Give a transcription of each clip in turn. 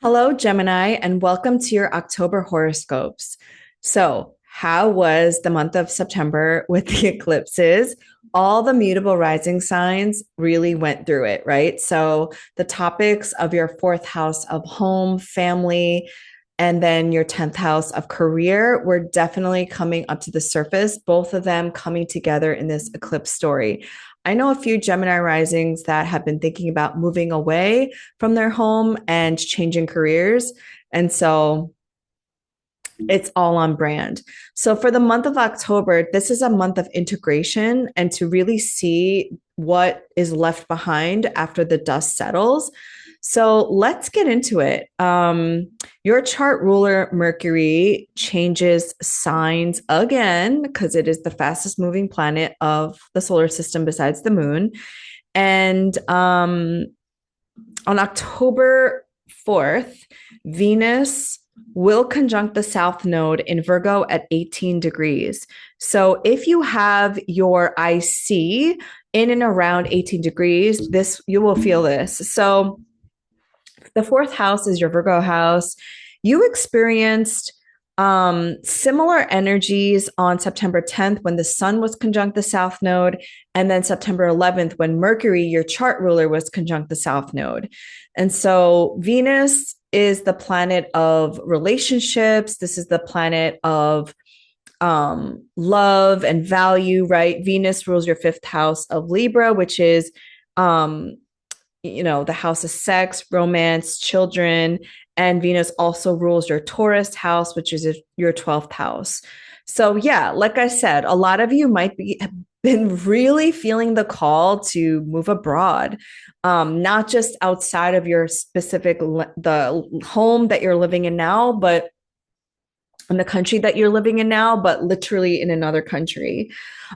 Hello, Gemini, and welcome to your October horoscopes. So, how was the month of September with the eclipses? All the mutable rising signs really went through it, right? So, the topics of your fourth house of home, family, and then your 10th house of career were definitely coming up to the surface, both of them coming together in this eclipse story. I know a few Gemini risings that have been thinking about moving away from their home and changing careers. And so it's all on brand. So for the month of October, this is a month of integration and to really see what is left behind after the dust settles. So let's get into it. Your chart ruler, Mercury, changes signs again because it is the fastest moving planet of the solar system besides the moon. And on October 4th, Venus will conjunct the South Node in Virgo at 18 degrees. So if you have your IC in and around 18 degrees, this you will feel this. So the fourth house is your Virgo house. You experienced similar energies on September 10th when the sun was conjunct the South Node, and then September 11th when Mercury, your chart ruler, was conjunct the South Node. And so Venus is the planet of relationships. This is the planet of love and value, right? Venus rules your fifth house of Libra, which is the house of sex, romance, children, and Venus also rules your Taurus house, which is your 12th house. So yeah, like I said, a lot of you might be been really feeling the call to move abroad, not just outside of your specific the home that you're living in now, but in the country that you're living in now, but literally in another country.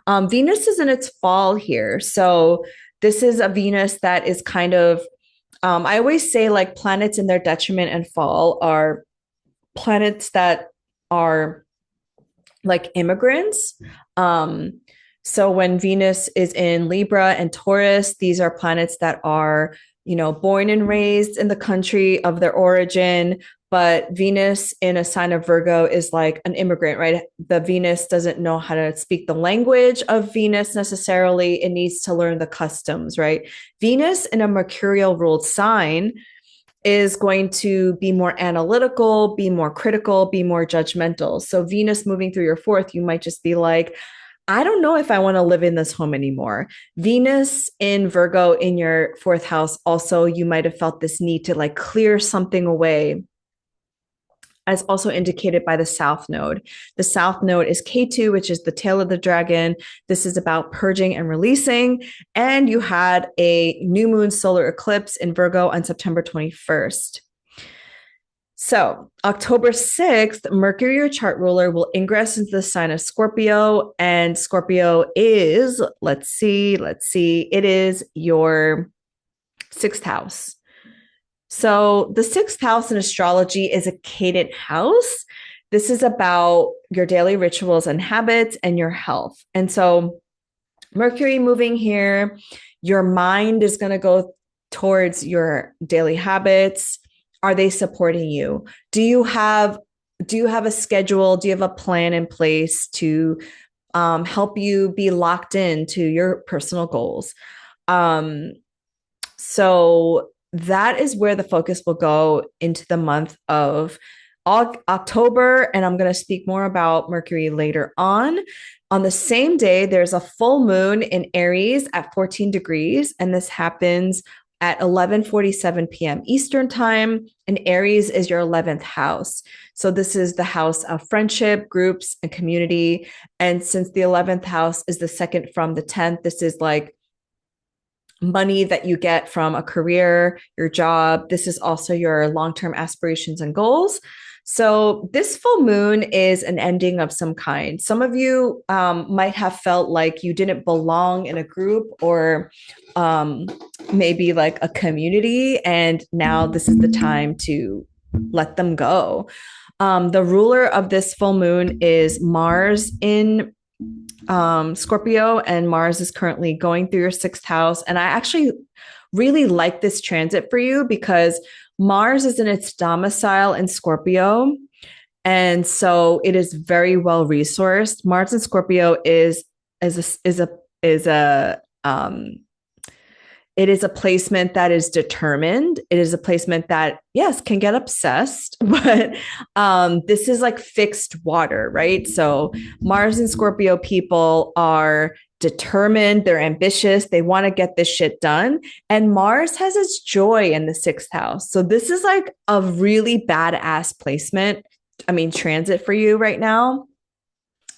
Venus is in its fall here, so this is a Venus that is kind of, I always say like planets in their detriment and fall are planets that are like immigrants. So when Venus is in Libra and Taurus, these are planets that are, born and raised in the country of their origin. But Venus in a sign of Virgo is like an immigrant, right? The Venus doesn't know how to speak the language of Venus necessarily. It needs to learn the customs, right? Venus in a mercurial ruled sign is going to be more analytical, be more critical, be more judgmental. So Venus moving through your fourth, you might just be like, I don't know if I want to live in this home anymore. Venus in Virgo in your fourth house, also, you might have felt this need to like clear something away, as also indicated by the South Node. The South Node is K2, which is the tail of the dragon. This is about purging and releasing. And you had a new moon solar eclipse in Virgo on September 21st. So, October 6th, Mercury, your chart ruler, will ingress into the sign of Scorpio. And Scorpio is, let's see, it is your sixth house. So, the sixth house in astrology is a cadent house. This is about your daily rituals and habits and your health. And so, Mercury moving here, your mind is going to go towards your daily habits. Are they supporting you? Do you have a schedule? Do you have a plan in place to help you be locked into your personal goals? So that is where the focus will go into the month of October. And I'm going to speak more about Mercury later on. On the same day, there's a full moon in Aries at 14 degrees. And this happens at 11:47 p.m. Eastern time. And Aries is your 11th house. So this is the house of friendship, groups, and community. And since the 11th house is the second from the 10th, this is like money that you get from a career, your job. This is also your long-term aspirations and goals. So this full moon is an ending of some kind. Some of you might have felt like you didn't belong in a group or maybe like a community, and now this is the time to let them go. The ruler of this full moon is Mars in Scorpio, and Mars is currently going through your sixth house. And I actually really like this transit for you because Mars is in its domicile in Scorpio. And so it is very well resourced. Mars in Scorpio is a it is a placement that is determined. It is a placement that, yes, can get obsessed, but this is like fixed water, right? So Mars and Scorpio people are determined, they're ambitious, they want to get this shit done. And Mars has its joy in the sixth house. So this is like a really badass placement. I mean, transit for you right now.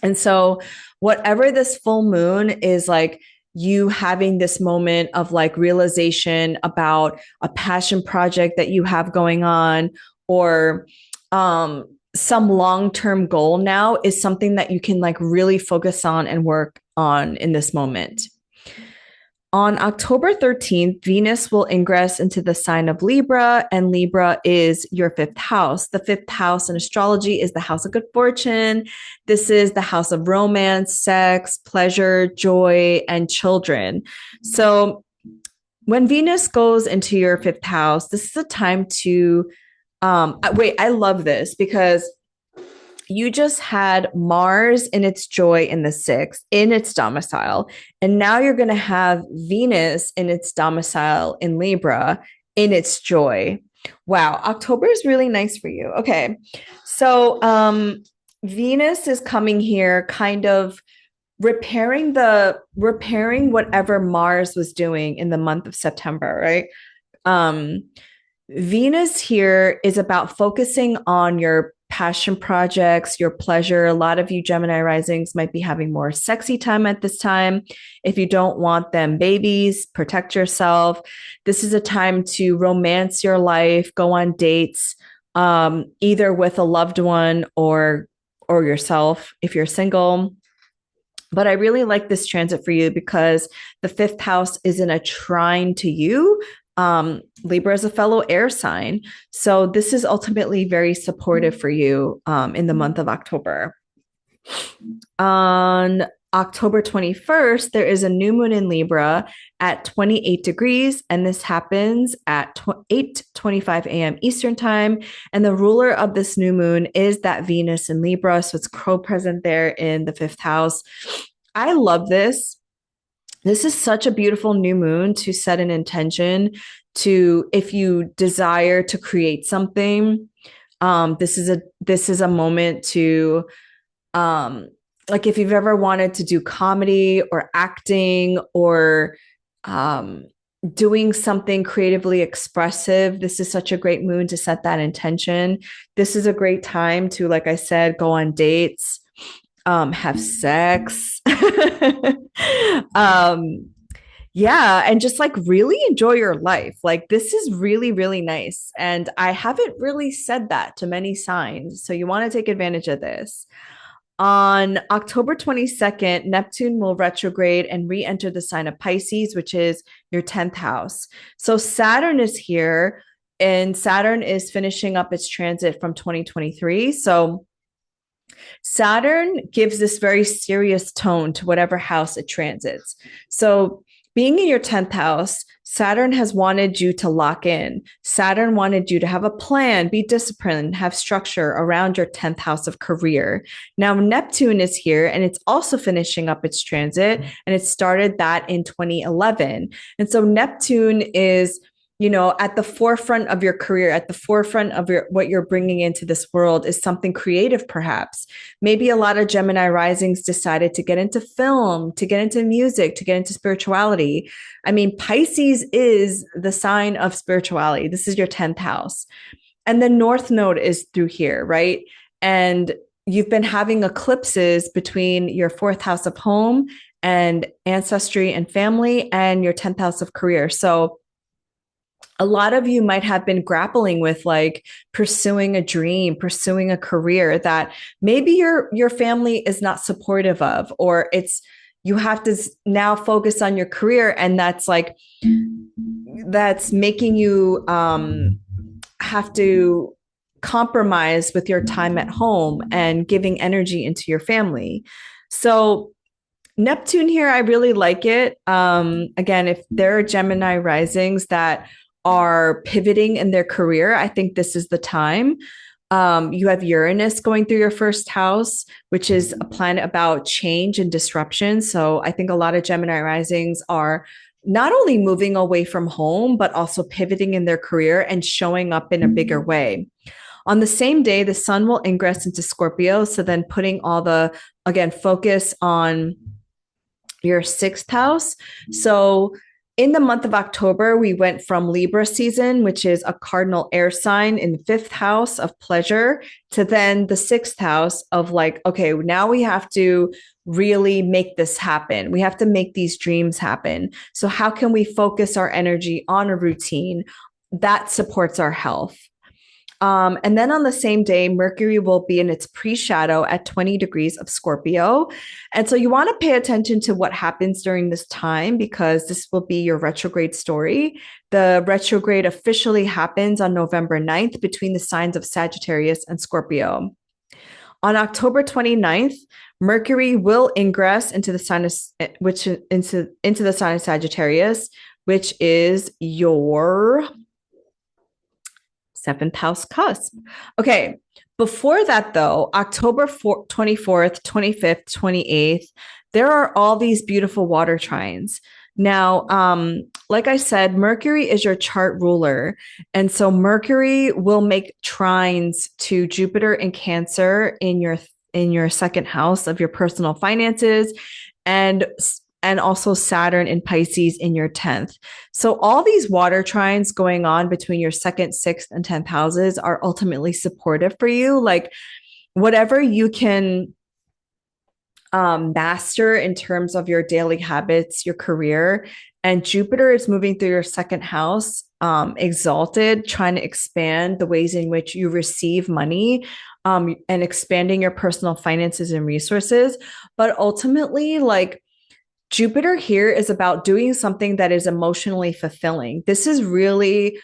And so, whatever this full moon is like, you having this moment of like realization about a passion project that you have going on, or some long-term goal now, is something that you can like really focus on and work on in this moment. On October 13th, Venus will ingress into the sign of Libra, and Libra is your fifth house. The fifth house in astrology is the house of good fortune. This is the house of romance, sex, pleasure, joy, and children. So when Venus goes into your fifth house, this is a time to wait, I love this because you just had Mars in its joy in the sixth, in its domicile. And now you're going to have Venus in its domicile in Libra, in its joy. Wow. October is really nice for you. Okay. So Venus is coming here kind of repairing whatever Mars was doing in the month of September, right? Venus here is about focusing on your passion projects, your pleasure. A lot of you Gemini risings might be having more sexy time at this time. If you don't want them babies, protect yourself. This is a time to romance your life, go on dates, either with a loved one or yourself if you're single. But I really like this transit for you because the fifth house is in a trine to you. Libra is a fellow air sign. So this is ultimately very supportive for you in the month of October. On October 21st, there is a new moon in Libra at 28 degrees, and this happens at 8:25 a.m. Eastern time. And the ruler of this new moon is that Venus in Libra. So it's co-present there in the fifth house. I love this. This is such a beautiful new moon to set an intention to, if you desire to create something. This is a moment to, like if you've ever wanted to do comedy or acting or doing something creatively expressive, this is such a great moon to set that intention. This is a great time to, like I said, go on dates, have sex. Yeah, and just like really enjoy your life. Like this is really, really nice. And I haven't really said that to many signs. So you want to take advantage of this. On October 22nd, Neptune will retrograde and re-enter the sign of Pisces, which is your 10th house. So Saturn is here, and Saturn is finishing up its transit from 2023. So Saturn gives this very serious tone to whatever house it transits. So being in your 10th house, Saturn has wanted you to lock in. Saturn wanted you to have a plan, be disciplined, have structure around your 10th house of career. Now, Neptune is here and it's also finishing up its transit, and it started that in 2011. And so Neptune is, you know, at the forefront of your career, at the forefront of what you're bringing into this world is something creative, perhaps. Maybe a lot of Gemini risings decided to get into film, to get into music, to get into spirituality. I mean, Pisces is the sign of spirituality. This is your 10th house. And the North Node is through here, right? And you've been having eclipses between your 4th house of home and ancestry and family and your 10th house of career. So a lot of you might have been grappling with like pursuing a dream, pursuing a career that maybe your family is not supportive of, or it's you have to now focus on your career, and that's making you have to compromise with your time at home and giving energy into your family. So Neptune here, I really like it. Again, if there are Gemini risings that are pivoting in their career, I think this is the time. You have Uranus going through your first house, which is a planet about change and disruption. So I think a lot of Gemini risings are not only moving away from home, but also pivoting in their career and showing up in a bigger way. On the same day, the sun will ingress into Scorpio. So then putting all the, again, focus on your sixth house. So in the month of October, we went from Libra season, which is a cardinal air sign in the fifth house of pleasure, to then the sixth house of like, okay, now we have to really make this happen. We have to make these dreams happen. So, how can we focus our energy on a routine that supports our health? And then on the same day, Mercury will be in its pre-shadow at 20 degrees of Scorpio. And so you want to pay attention to what happens during this time because this will be your retrograde story. The retrograde officially happens on November 9th between the signs of Sagittarius and Scorpio. On October 29th, Mercury will ingress into the sign of into the sign of Sagittarius, which is your seventh house cusp. Okay. Before that, though, October 24th, 25th, 28th, there are all these beautiful water trines. Now, like I said, Mercury is your chart ruler. And so Mercury will make trines to Jupiter and Cancer in your second house of your personal finances and also Saturn in Pisces in your 10th. So all these water trines going on between your second, sixth, and 10th houses are ultimately supportive for you. Like whatever you can master in terms of your daily habits, your career, and Jupiter is moving through your second house, exalted, trying to expand the ways in which you receive money, and expanding your personal finances and resources. But ultimately, like Jupiter here is about doing something that is emotionally fulfilling. This is really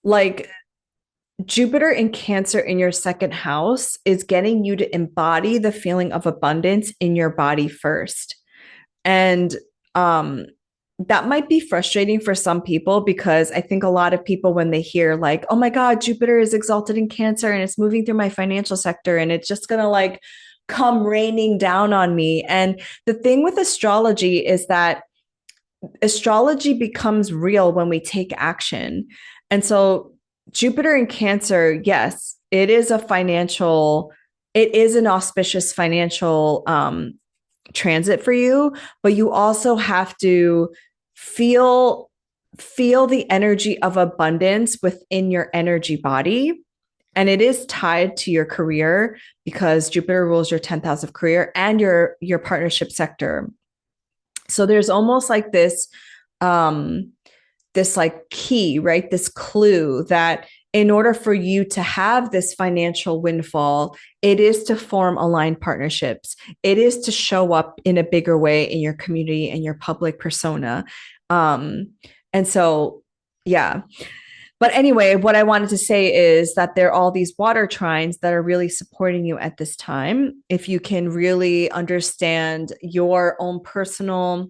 like Jupiter in Cancer in your second house is getting you to embody the feeling of abundance in your body first. And that might be frustrating for some people because I think a lot of people, when they hear like, oh my God, Jupiter is exalted in Cancer and it's moving through my financial sector and it's just going to like come raining down on me. And the thing with astrology is that astrology becomes real when we take action. And so Jupiter in Cancer, yes, it is an auspicious financial transit for you, but you also have to feel the energy of abundance within your energy body. And it is tied to your career because Jupiter rules your 10th house of career and your partnership sector. So there's almost like this like key, right? This clue that in order for you to have this financial windfall, it is to form aligned partnerships. It is to show up in a bigger way in your community and your public persona. And so, yeah. But anyway, what I wanted to say is that there are all these water trines that are really supporting you at this time. If you can really understand your own personal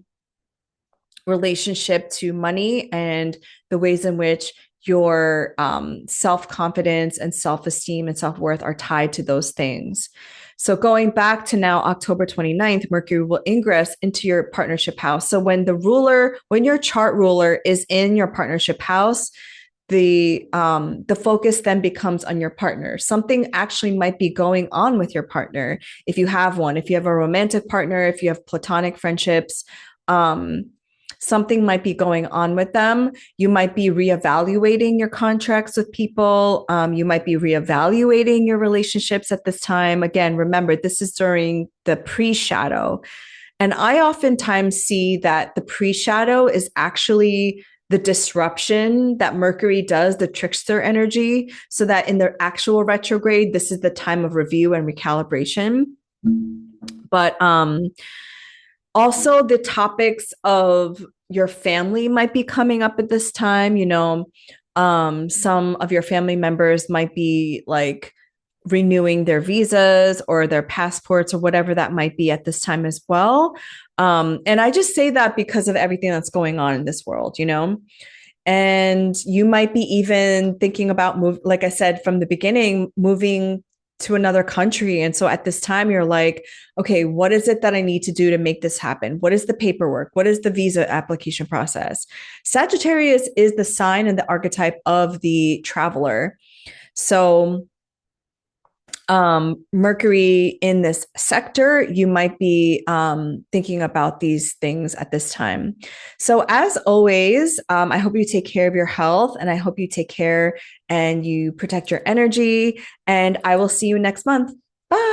relationship to money and the ways in which your self-confidence and self-esteem and self-worth are tied to those things. So going back to now October 29th, Mercury will ingress into your partnership house. So when your chart ruler is in your partnership house, the focus then becomes on your partner. Something actually might be going on with your partner if you have one. If you have a romantic partner, if you have platonic friendships, something might be going on with them. You might be reevaluating your contracts with people. You might be reevaluating your relationships at this time. Again, remember, this is during the pre-shadow. And I oftentimes see that the pre-shadow is actually the disruption that Mercury does, the trickster energy, so that in their actual retrograde, this is the time of review and recalibration. But also the topics of your family might be coming up at this time. Some of your family members might be like renewing their visas or their passports or whatever that might be at this time as well. And I just say that because of everything that's going on in this world, you know? And you might be even thinking about move, like I said from the beginning, moving to another country. And so at this time, you're like, okay, what is it that I need to do to make this happen? What is the paperwork? What is the visa application process? Sagittarius is the sign and the archetype of the traveler. So Mercury in this sector, you might be thinking about these things at this time. So, as always, I hope you take care of your health and I hope you take care and you protect your energy. And I will see you next month. Bye.